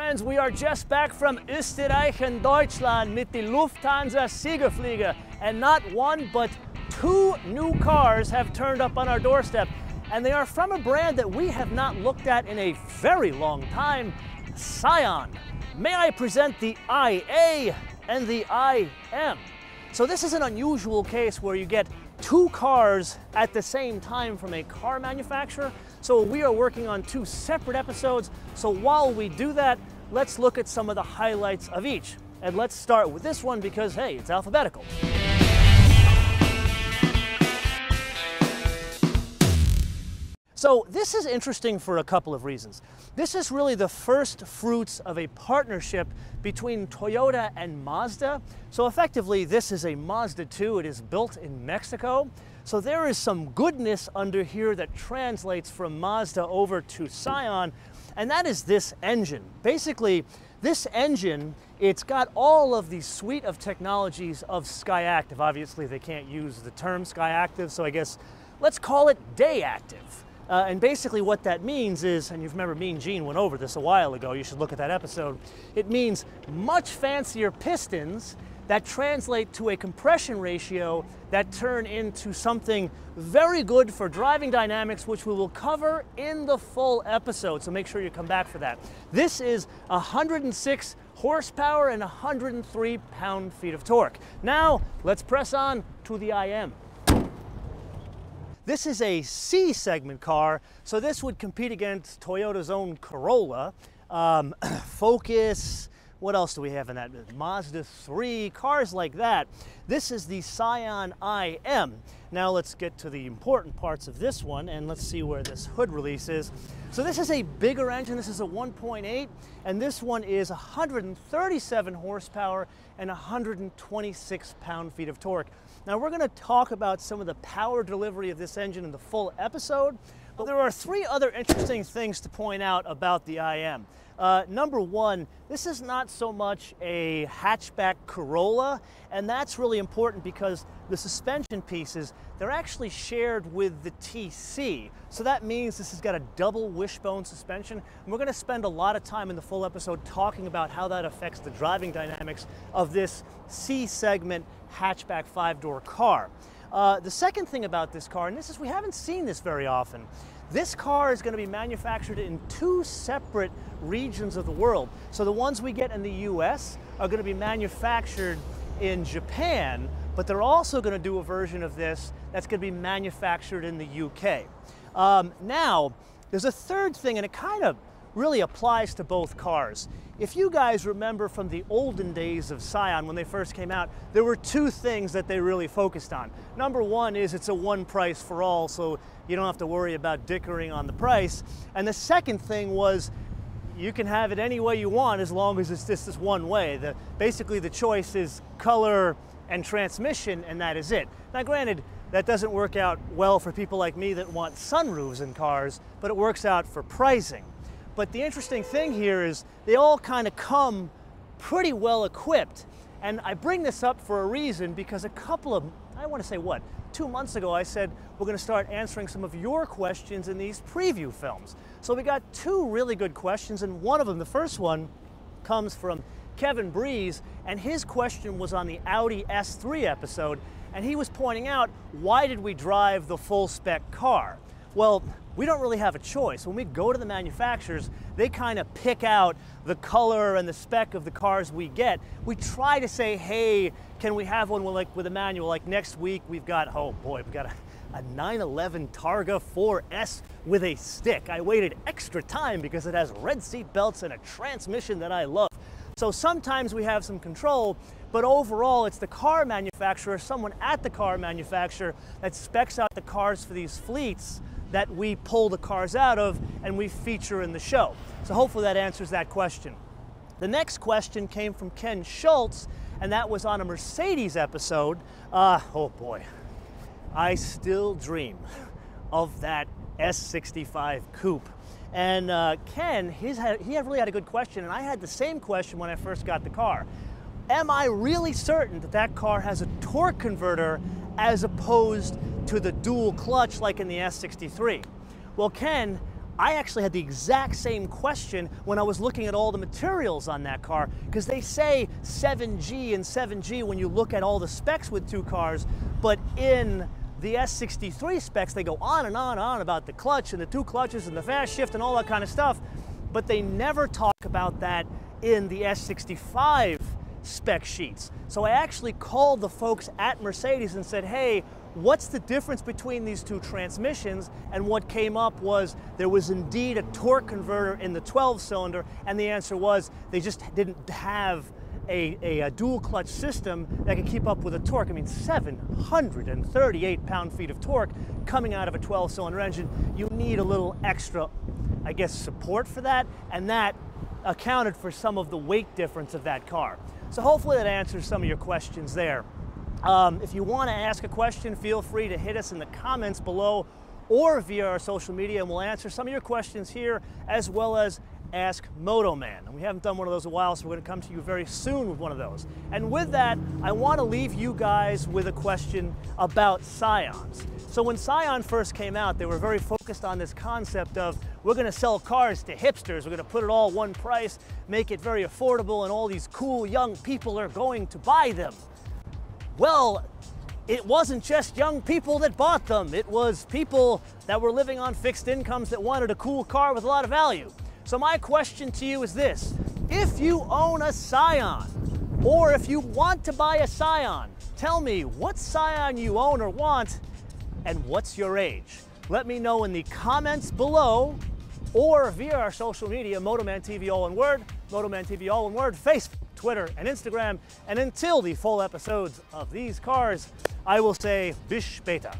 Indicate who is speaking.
Speaker 1: friends, we are just back from Österreich and Deutschland mit the Lufthansa Siegerflieger, and not one but two new cars have turned up on our doorstep, and they are from a brand that we have not looked at in a very long time, Scion. May I present the IA and the IM. So this is an unusual case where you get two cars at the same time from a car manufacturer. So we are working on two separate episodes. So while we do that, let's look at some of the highlights of each. And let's start with this one because, hey, it's alphabetical. So this is interesting for a couple of reasons. This is really the first fruits of a partnership between Toyota and Mazda. So effectively, this is a Mazda 2. It is built in Mexico. So there is some goodness under here that translates from Mazda over to Scion, and that is this engine. Basically, this engine, it's got all of the suite of technologies of Skyactiv. Obviously, they can't use the term Skyactiv, so I guess let's call it day active. And basically what that means is, and you remember me and Gene went over this a while ago, you should look at that episode, it means much fancier pistons that translate to a compression ratio that turn into something very good for driving dynamics, which we will cover in the full episode, so make sure you come back for that. This is 106 horsepower and 103 pound-feet of torque. Now, let's press on to the IM. This is a C-segment car, so this would compete against Toyota's own Corolla, Focus, what else do we have in that? Mazda 3, cars like that. This is the Scion IM. Now let's get to the important parts of this one, and let's see where this hood release is. So this is a bigger engine. This is a 1.8, and this one is 137 horsepower and 126 pound-feet of torque. Now we're going to talk about some of the power delivery of this engine in the full episode, but there are three other interesting things to point out about the IM. Number one, this is not so much a hatchback Corolla, and that's really important because the suspension pieces, they're actually shared with the TC. So that means this has got a double wishbone suspension, and we're going to spend a lot of time in the full episode talking about how that affects the driving dynamics of this C-segment hatchback 5-door car. The second thing about this car, and this is, we haven't seen this very often, this car is going to be manufactured in two separate regions of the world. So the ones we get in the US are going to be manufactured in Japan, but they're also going to do a version of this that's going to be manufactured in the UK. Now, there's a third thing, and it kind of really applies to both cars. If you guys remember from the olden days of Scion, when they first came out, there were two things that they really focused on. Number one is it's a one price for all, so you don't have to worry about dickering on the price. And the second thing was you can have it any way you want as long as it's just this one way. Basically the choice is color and transmission, and that is it. Now granted, that doesn't work out well for people like me that want sunroofs in cars, but it works out for pricing. But the interesting thing here is they all kind of come pretty well equipped. And I bring this up for a reason because a couple of, I want to say what, 2 months ago I said we're going to start answering some of your questions in these preview films. So we got two really good questions, and one of them, the first one, comes from Kevin Breeze, and his question was on the Audi S3 episode, and he was pointing out, why did we drive the full spec car? Well, we don't really have a choice. When we go to the manufacturers, they kind of pick out the color and the spec of the cars we get. We try to say, hey, can we have one with a manual? Like next week, we've got, oh boy, we've got a 911 Targa 4S with a stick. I waited extra time because it has red seat belts and a transmission that I love. So sometimes we have some control, but overall it's the car manufacturer, someone at the car manufacturer that specs out the cars for these fleets that we pull the cars out of and we feature in the show. So hopefully that answers that question. The next question came from Ken Schultz, and that was on a Mercedes episode. Oh boy, I still dream of that S65 coupe. And Ken, he really had a good question, and I had the same question when I first got the car. Am I really certain that that car has a torque converter as opposed to the dual clutch like in the S63? Well, Ken, I actually had the exact same question when I was looking at all the materials on that car, because they say 7G and 7G when you look at all the specs with two cars, but in the S63 specs, they go on and on and on about the clutch and the two clutches and the fast shift and all that kind of stuff, but they never talk about that in the S65 spec sheets. So I actually called the folks at Mercedes and said, hey, what's the difference between these two transmissions? And what came up was there was indeed a torque converter in the 12-cylinder, and the answer was they just didn't have a dual clutch system that could keep up with the torque. I mean, 738 pound-feet of torque coming out of a 12-cylinder engine. You need a little extra, I guess, support for that, and that accounted for some of the weight difference of that car. So hopefully that answers some of your questions there. If you want to ask a question, feel free to hit us in the comments below or via our social media, and we'll answer some of your questions here, as well as Ask MotoMan. And we haven't done one of those in a while, so we're going to come to you very soon with one of those. And with that, I want to leave you guys with a question about Scions. So when Scion first came out, they were very focused on this concept of, we're going to sell cars to hipsters, we're going to put it all one price, make it very affordable, and all these cool young people are going to buy them. Well, it wasn't just young people that bought them. It was people that were living on fixed incomes that wanted a cool car with a lot of value. So my question to you is this: if you own a Scion, or if you want to buy a Scion, tell me what Scion you own or want, and what's your age? Let me know in the comments below, or via our social media, MotoManTV all one word, MotoManTV all one word, Facebook, Twitter, and Instagram. And until the full episodes of these cars, I will say, bis später.